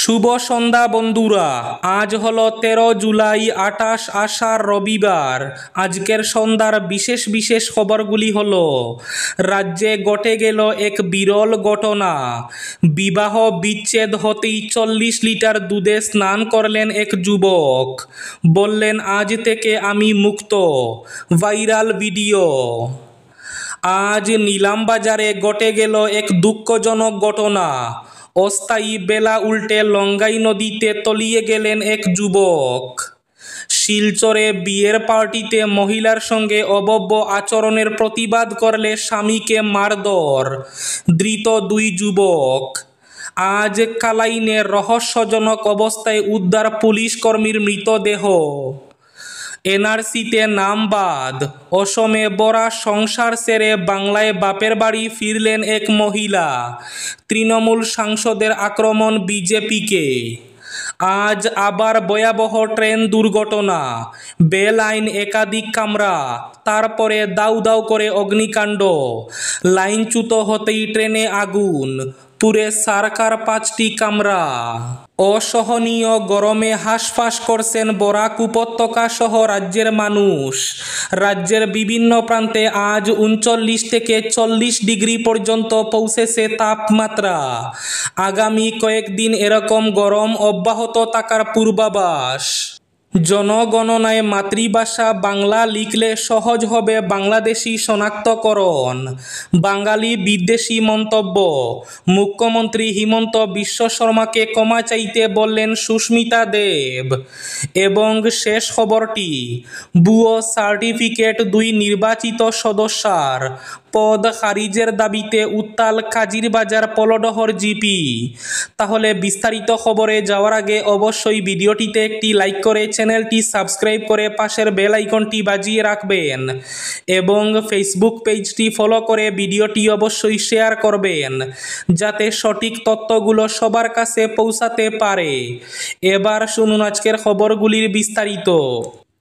শুভ সন্ধ্যা বন্ধুরা। আজ হলো 13 জুলাই, 28 আষাঢ়, রবিবার। আজকের সন্ধ্যার বিশেষ বিশেষ খবরগুলি হলো: রাজ্যে ঘটে গেল এক বিরল ঘটনা। বিবাহ বিচ্ছেদ হতেই 40 লিটার দুধে স্নান করলেন এক যুবক। বললেন, আজ থেকে আমি মুক্ত। Viral video. আজ নিলামবাজারে ঘটে গেল এক দুঃখজনক ঘটনা। অস্থায়ী বেলা উল্টে লঙ্গাই নদীতে তলিয়ে গেলেন এক যুবক। শিলচরে বিয়ের পার্টিতে মহিলার সঙ্গে অভব্য আচরণের প্রতিবাদ করলে স্বামীকে মারধর, ধৃত 2 যুবক। আজ কালাইনে রহস্যজনক অবস্থায় উদ্ধার পুলিশ কর্মীর মৃতদেহ। এনআরসিতে নাম বাদ, অসমে বড়া সংসার সেরে বাংলায় বাপের বাড়ি ফিরলেন এক মহিলা। তৃণমূল সাংসদের আক্রমণ বিজেপিকে। আজ আবার ভয়াবহ ট্রেন দুর্ঘটনা। বেলাইন একাধিক কামরা, তারপরে দাউ দাউ করে অগ্নিকাণ্ড। লাইনচ্যুত হতেই ট্রেনে আগুন, পুড়ে সরকার 5টি কামরা। অসহনীয় গরমে হাঁসফাঁস করছেন বরাক উপত্যকা সহ রাজ্যের মানুষ। রাজ্যের বিভিন্ন প্রান্তে আজ 39 থেকে 40 ডিগ্রি পর্যন্ত পৌঁছেছে তাপমাত্রা। আগামী কয়েকদিন এরকম গরম অব্যাহত থাকার পূর্বাভাস। জনগণনায় মাতৃভাষা বাংলা লিখলে সহজ হবে বাংলাদেশি শনাক্তকরণ। বাঙালি বিদ্বেষী মন্তব্য। মুখ্যমন্ত্রী হিমন্ত বিশ্ব শর্মাকে ক্ষমা চাইতে বললেন সুস্মিতা দেব। এবং শেষ খবরটি, ভুয়ো সার্টিফিকেট 2 নির্বাচিত সদস্যার পদ খারিজের দাবিতে উত্তাল কাজিরবাজার পলডহর জিপি। তাহলে বিস্তারিত খবরে যাওয়ার আগে অবশ্যই ভিডিওটিতে একটি লাইক করে চ্যানেলটি সাবস্ক্রাইব করে পাশের বেল আইকনটি বাজিয়ে রাখবেন এবং ফেসবুক পেজটি ফলো করে ভিডিওটি অবশ্যই শেয়ার করবেন যাতে সঠিক তথ্যগুলো সবার কাছে পৌঁছাতে পারে। এবার শুনুন আজকের খবরগুলির বিস্তারিত।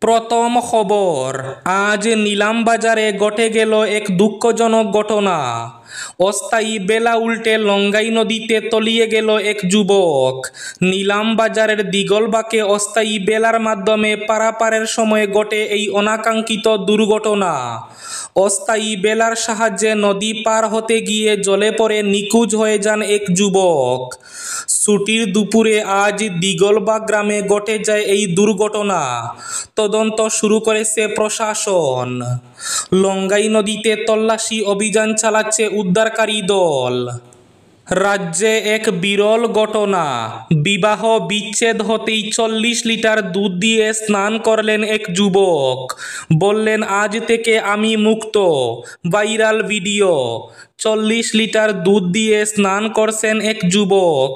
প্রথম খবর, আজ নিলামবাজারে ঘটে গেল এক দুঃখজনক ঘটনা। অস্থায়ী বেলা উল্টে লঙ্গাই নদীতে তলিয়ে গেল এক যুবক। নিলামবাজারের দিগলবাকে অস্থায়ী বেলার মাধ্যমে পারাপারের সময় ঘটে এই অনাকাঙ্ক্ষিত দুর্ঘটনা। অস্থায়ী বেলার সাহায্যে নদী পার হতে গিয়ে জলে পড়ে নিখোঁজ হয়ে যান এক যুবক। ছুটির দুপুরে আজ দিগলবাগ গ্রামে ঘটে যায় এই দুর্ঘটনা। তদন্ত শুরু করেছে প্রশাসন। লঙ্গাই নদীতে তল্লাশি অভিযান চালাচ্ছে উদ্ধারকারী দল। রাজ্যে এক বিরল ঘটনা। বিবাহ বিচ্ছেদ হতেই 40 লিটার দুধ দিয়ে স্নান করলেন এক যুবক। বললেন, আজ থেকে আমি মুক্ত। Viral video. 40 লিটার দুধ দিয়ে স্নান করছেন এক যুবক।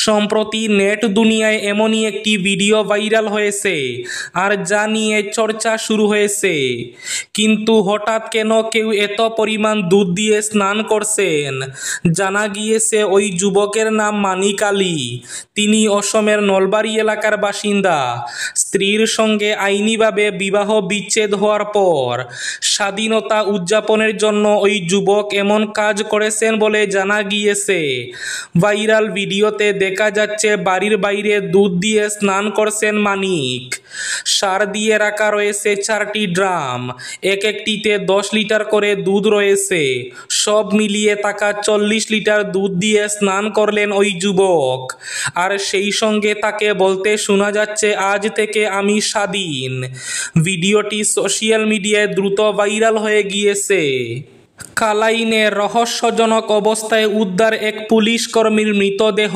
সম্প্রতি নেট দুনিয়ায় এমনই একটি ভিডিও ভাইরাল হয়েছে আর যা নিয়ে চর্চা শুরু হয়েছে। কিন্তু হঠাৎ কেন কেউ এত পরিমাণ দুধ দিয়ে স্নান করছেন? জানা গিয়েছে ওই যুবকের নাম মানিক আলী। তিনি অসমের নলবাড়ি এলাকার বাসিন্দা। স্ত্রীর সঙ্গে আইনিভাবে বিবাহ বিচ্ছেদ হওয়ার পর স্বাধীনতা উদযাপনের জন্য ওই যুবক এমন কাজ করেছেন বলে জানা গিয়েছে। ভাইরাল ভিডিওতে দেখা যাচ্ছে বাড়ির বাইরে দুধ দিয়ে স্নান করছেন মানিক। সার দিয়ে রাখা রয়েছে 4টি ড্রাম, এক একটিতে 10 লিটার করে দুধ রয়েছে। সব মিলিয়ে থাকা 40 লিটার দুধ দিয়ে স্নান করলেন ওই যুবক। আর সেই সঙ্গে তাকে বলতে শোনা যাচ্ছে, আজ থেকে আমি স্বাধীন। ভিডিওটি সোশ্যাল মিডিয়ায় দ্রুত ভাইরাল হয়ে গিয়েছে। কালাইনে রহস্যজনক অবস্থায় উদ্ধার এক পুলিশ কর্মীর মৃতদেহ।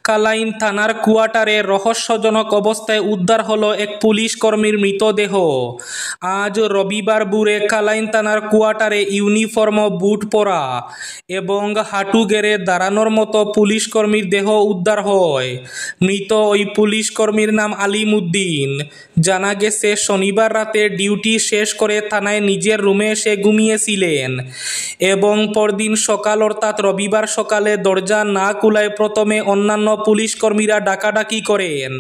কালাইন থানার কোয়ার্টারে রহস্যজনক অবস্থায় উদ্ধার হলো এক পুলিশ কর্মীর মৃতদেহ। আজ রবিবার ভোরে কালাইন থানার কোয়ার্টারে ইউনিফর্ম, বুট পরা এবং হাঁটু গেড়ে দাঁড়ানোর মতো পুলিশ কর্মীর দেহ উদ্ধার হয়। মৃত ওই পুলিশ কর্মীর নাম আলিম উদ্দিন। জানা গেছে, শনিবার রাতে ডিউটি শেষ করে থানায় নিজের রুমে এসে ঘুমিয়েছিলেন এবং পরদিন সকাল অর্থাৎ রবিবার সকালে দরজা না খোলায় প্রথমে অন্যান্য পুলিশ কর্মীরা ডাকাডাকি করেন,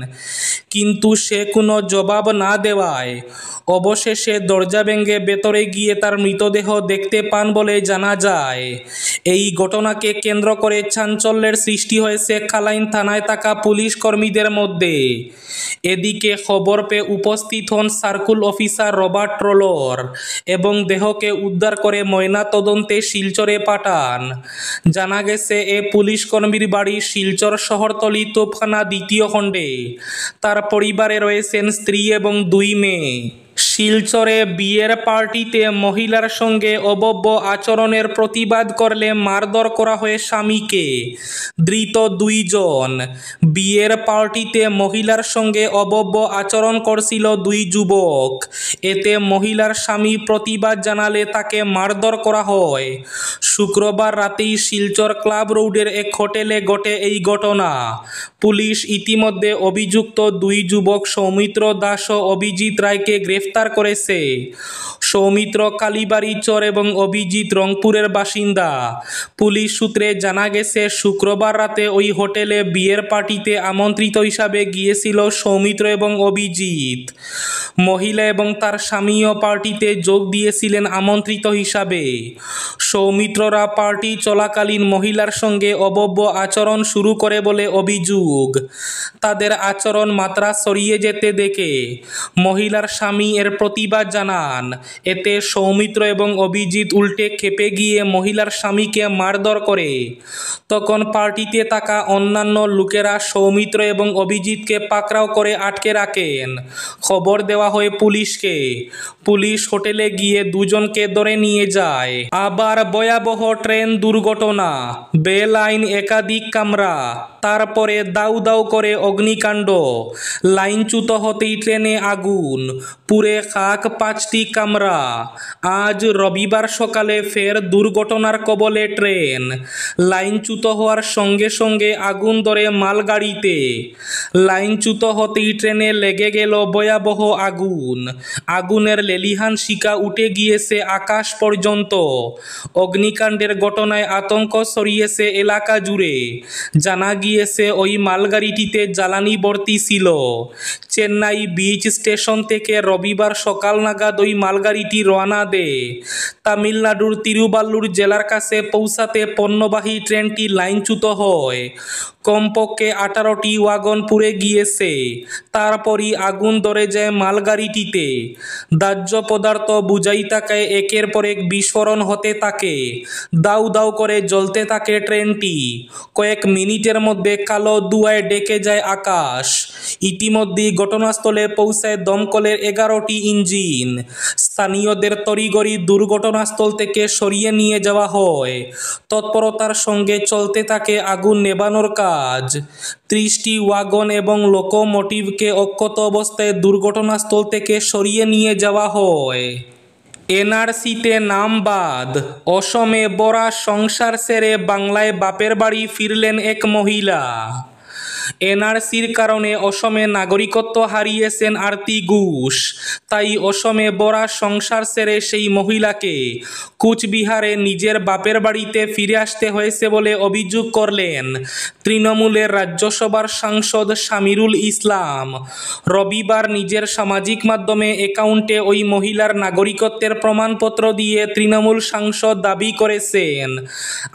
কিন্তু সে কোনো জবাব না দেওয়ায় অবশেষে দরজা ভেঙে ভেতরে গিয়ে তার মৃতদেহ দেখতে পান বলে জানা যায়। এই ঘটনাকে কেন্দ্র করে চাঞ্চল্যের সৃষ্টি হয়েছে কালাইন থানায় থাকা পুলিশ কর্মীদের মধ্যে। এদিকে খবর পেয়ে উপস্থিত হন সার্কুল অফিসার রবার্ট ট্রলর এবং দেহকে উদ্ধার করে ময়না তদন্তে শিলচরে পাঠান। জানা গেছে এ পুলিশ কর্মীর বাড়ি শিলচর শহরতলি তোপখানা দ্বিতীয় খণ্ডে। তার পরিবারে রয়েছেন স্ত্রী এবং 2 মেয়ে। শিলচরে বিয়ের পার্টিতে মহিলার সঙ্গে অভব্য আচরণের প্রতিবাদ করলে মারধর করা হয় স্বামীকে। ধৃত 2 জন। বিয়ের পার্টিতে মহিলার সঙ্গে অভব্য আচরণ করছিল 2 যুবক। এতে মহিলার স্বামী প্রতিবাদ জানালে তাকে মারধর করা হয়। শুক্রবার রাতেই শিলচর ক্লাব রোডের এক হোটেলে ঘটে এই ঘটনা। পুলিশ ইতিমধ্যে অভিযুক্ত 2 যুবক সৌমিত্র দাস ও অভিজিৎ রায়কে গ্রেফতার করেছে। সৌমিত্র কালীবাড়ি চর এবং অভিজিৎ রংপুরের বাসিন্দা। পুলিশ সূত্রে জানা গেছে শুক্রবার রাতে ওই হোটেলে বিয়ের পার্টিতে আমন্ত্রিত হিসাবে গিয়েছিল সৌমিত্র এবং অভিজিৎ। মহিলা এবং তার স্বামীও পার্টিতে যোগ দিয়েছিলেন আমন্ত্রিত হিসাবে। সৌমিত্ররা পার্টি চলাকালীন মহিলার সঙ্গে অভব্য আচরণ শুরু করে বলে অভিযোগ। তাদের আচরণ মাত্রা ছড়িয়ে যেতে দেখে মহিলার স্বামী এর প্রতিবাদ জানান। এতে সৌমিত্র এবং অভিজিৎ উল্টে খেপে গিয়ে মহিলার স্বামীকে মারধর করে। তখন পার্টিতে থাকা অন্যান্য লোকেরা সৌমিত্র এবং অভিজিৎকে পাকড়াও করে আটকে রাখেন। খবর দেওয়া হয় পুলিশকে। পুলিশ হোটেলে গিয়ে 2 জনকে ধরে নিয়ে যায়। আবার ভয়াবহ ট্রেন দুর্ঘটনা, বেলাইন একাধিক কামরা, তারপরে দাউ দাউ করে অগ্নিকাণ্ড। লাইনচ্যুত হতেই ট্রেনে আগুন, পুড়ে খাক 5টি কামরা। আজ রবিবার সকালে ফের দুর্ঘটনার কবলে ট্রেন। লাইনচ্যুত হওয়ার সঙ্গে সঙ্গে আগুন ধরে মালগাড়িতে। লাইনচ্যুত হতেই ট্রেনে লেগে গেল ভয়াবহ আগুন। আগুনের লেলিহান শিখা উঠে গিয়েছে আকাশ পর্যন্ত। অগ্নিকাণ্ডের ঘটনায় আতঙ্ক ছড়িয়েছে এলাকা জুড়ে। জানা গিয়েছে ওই মালগাড়িটিতে জ্বালানি ভর্তি ছিল। চেন্নাই বিচ স্টেশন থেকে রবিবার সকাল নাগাদ ওই মালগাড়িটি রওনা দেয়। তামিলনাড়ুর তিরুবাল্লুর জেলার কাছে পৌঁছাতে পণ্যবাহী ট্রেনটি লাইনচ্যুত হয়। কমপক্ষে 18টি ওয়াগন পুড়ে গিয়েছে। তারপরই আগুন ধরে যায় মালগাড়িটিতে। দাহ্য পদার্থ বুঝাই থাকায় একের পর এক বিস্ফোরণ হতে থাকে। দাউ দাউ করে জ্বলতে থাকে ট্রেনটি। কয়েক মিনিটের মধ্যে কালো ধোঁয়ায় ঢেকে যায় আকাশ। ইতিমধ্যেই ঘটনাস্থলে পৌঁছায় দমকলের 11টি ইঞ্জিন। স্থানীয়দের তড়িঘড়ি দুর্ঘটনাস্থল থেকে সরিয়ে নিয়ে যাওয়া হয়। তৎপরতার সঙ্গে চলতে থাকে আগুন নেভানোর কাজ। 30টি ওয়াগন এবং লোকোমোটিভকে অক্ষত অবস্থায় দুর্ঘটনাস্থল থেকে সরিয়ে নিয়ে যাওয়া হয়। এনআরসিতে নাম বাদ, অসমে বড়া সংসার ছেড়ে বাংলায় বাপের বাড়ি ফিরলেন এক মহিলা। এনআরসির কারণে অসমে নাগরিকত্ব হারিয়েছেন আরতি ঘোষ। তাই অসমে বড়া সংসার ছেড়ে সেই মহিলাকে কুচবিহারে নিজের বাপের বাড়িতে ফিরে আসতে হয়েছে বলে অভিযোগ করলেন তৃণমূলের রাজ্যসভার সাংসদ শামিরুল ইসলাম। রবিবার নিজের সামাজিক মাধ্যমে অ্যাকাউন্টে ওই মহিলার নাগরিকত্বের প্রমাণপত্র দিয়ে তৃণমূল সাংসদ দাবি করেছেন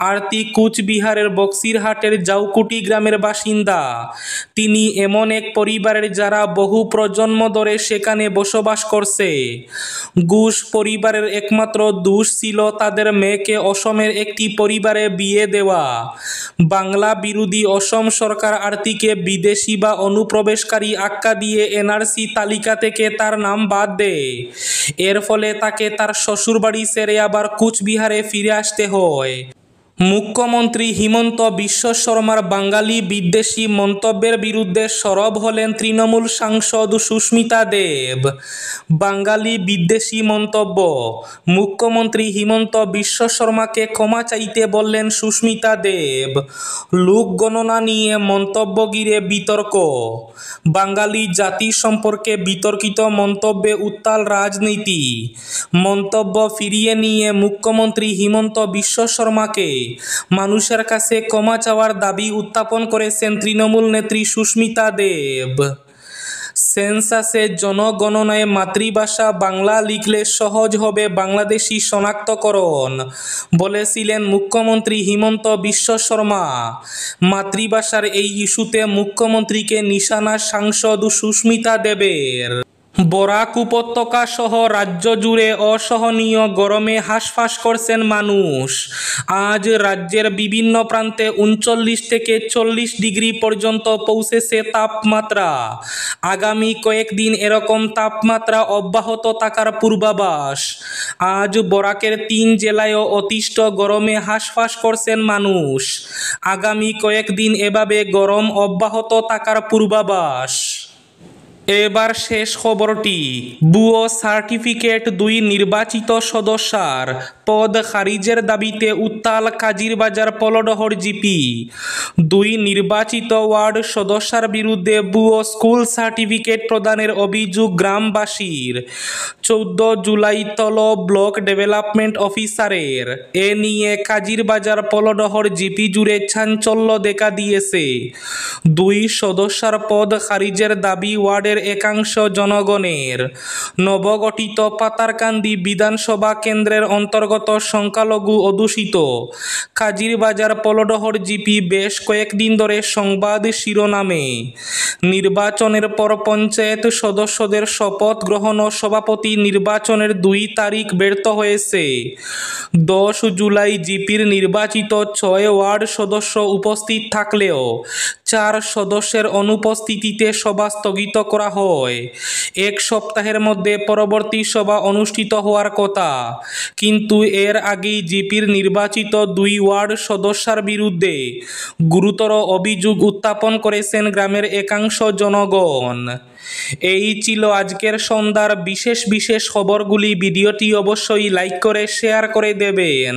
আরতি কুচবিহারের বক্সিরহাটের জাউকুটি গ্রামের বাসিন্দা। তিনি এমন এক পরিবারের যারা বহু প্রজন্ম ধরে সেখানে বসবাস করছে। ঘোষ পরিবারের একমাত্র দোষ ছিল তাদের মেয়েকে অসমের একটি পরিবারে বিয়ে দেওয়া। বাংলা বিরোধী অসম সরকার আরতিকে বিদেশি বা অনুপ্রবেশকারী আখ্যা দিয়ে এনআরসি তালিকা থেকে তার নাম বাদ দেয়। এর ফলে তাকে তার শ্বশুরবাড়ি ছেড়ে আবার কুচবিহারে ফিরে আসতে হয়। মুখ্যমন্ত্রী হিমন্ত বিশ্ব শর্মার বাঙালি বিদ্বেষী মন্তব্যের বিরুদ্ধে সরব হলেন তৃণমূল সাংসদ সুস্মিতা দেব। বাঙালি বিদ্বেষী মন্তব্য, মুখ্যমন্ত্রী হিমন্ত বিশ্ব শর্মাকে ক্ষমা চাইতে বললেন সুস্মিতা দেব। লোক গণনা নিয়ে মন্তব্য ঘিরে বিতর্ক। বাঙালি জাতি সম্পর্কে বিতর্কিত মন্তব্যে উত্তাল রাজনীতি। মন্তব্য ফিরিয়ে নিয়ে মুখ্যমন্ত্রী হিমন্ত বিশ্ব শর্মাকে মানুষের কাছে ক্ষমা চাওয়ার দাবি উত্থাপন করেছেন তৃণমূল নেত্রী সুস্মিতা দেব। সেন্সাসে জনগণনায় মাতৃভাষা বাংলা লিখলে সহজ হবে বাংলাদেশি শনাক্তকরণ, বলেছিলেন মুখ্যমন্ত্রী হিমন্ত বিশ্ব শর্মা। মাতৃভাষার এই ইস্যুতে মুখ্যমন্ত্রীকে নিশানা সাংসদ সুস্মিতা দেবের। বরাক উপত্যকা সহ রাজ্য জুড়ে অসহনীয় গরমে হাঁসফাঁস করছেন মানুষ। আজ রাজ্যের বিভিন্ন প্রান্তে ৩৯ থেকে ৪০ ডিগ্রি পর্যন্ত পৌঁছেছে তাপমাত্রা। আগামী কয়েকদিন এরকম তাপমাত্রা অব্যাহত থাকার পূর্বাভাস। আজ বরাকের ৩ জেলায়ও অতিষ্ঠ গরমে হাঁসফাঁস করছেন মানুষ। আগামী কয়েকদিন এভাবে গরম অব্যাহত থাকার পূর্বাভাস। এবার শেষ খবরটি। ভুয়ো সার্টিফিকেট ২ নির্বাচিত সদস্যার পদ খারিজের দাবিতে উত্তাল কাজিরবাজার পলডহর জিপি। ২ নির্বাচিত ওয়ার্ড সদস্যার বিরুদ্ধে ভুয়ো স্কুল সার্টিফিকেট প্রদানের অভিযোগ গ্রামবাসীর। ১৪ জুলাই তল ব্লক ডেভেলপমেন্ট অফিসারের। এ নিয়ে কাজিরবাজার পলডহর জিপি জুড়ে চাঞ্চল্য দেখা দিয়েছে। ২ সদস্যার পদ খারিজের দাবি ওয়ার্ডের একাংশ জনগণের। নবগঠিত পাতারকান্দি বিধানসভা কেন্দ্রের অন্তর্গত সংখ্যালঘু অধ্যুষিত কাজিরবাজার পলডহর জিপি বেশ কয়েকদিন ধরে সংবাদ শিরোনামে। নির্বাচনের পর পঞ্চায়েত সদস্যদের শপথ গ্রহণ ও সভাপতি নির্বাচনের ২ তারিখ ব্যর্থ হয়েছে। ১০ জুলাই জিপির নির্বাচিত ৬ ওয়ার্ড সদস্য উপস্থিত থাকলেও ৪ সদস্যের অনুপস্থিতিতে সভা স্থগিত করা হয়। ১ সপ্তাহের মধ্যে পরবর্তী সভা অনুষ্ঠিত হওয়ার কথা, কিন্তু এর আগেই জিপির নির্বাচিত ২ ওয়ার্ড সদস্যার বিরুদ্ধে গুরুতর অভিযোগ উত্থাপন করেছেন গ্রামের একাংশ জনগণ। এই ছিল আজকের সন্ধ্যার বিশেষ খবরগুলি। ভিডিওটি অবশ্যই লাইক করে শেয়ার করে দেবেন।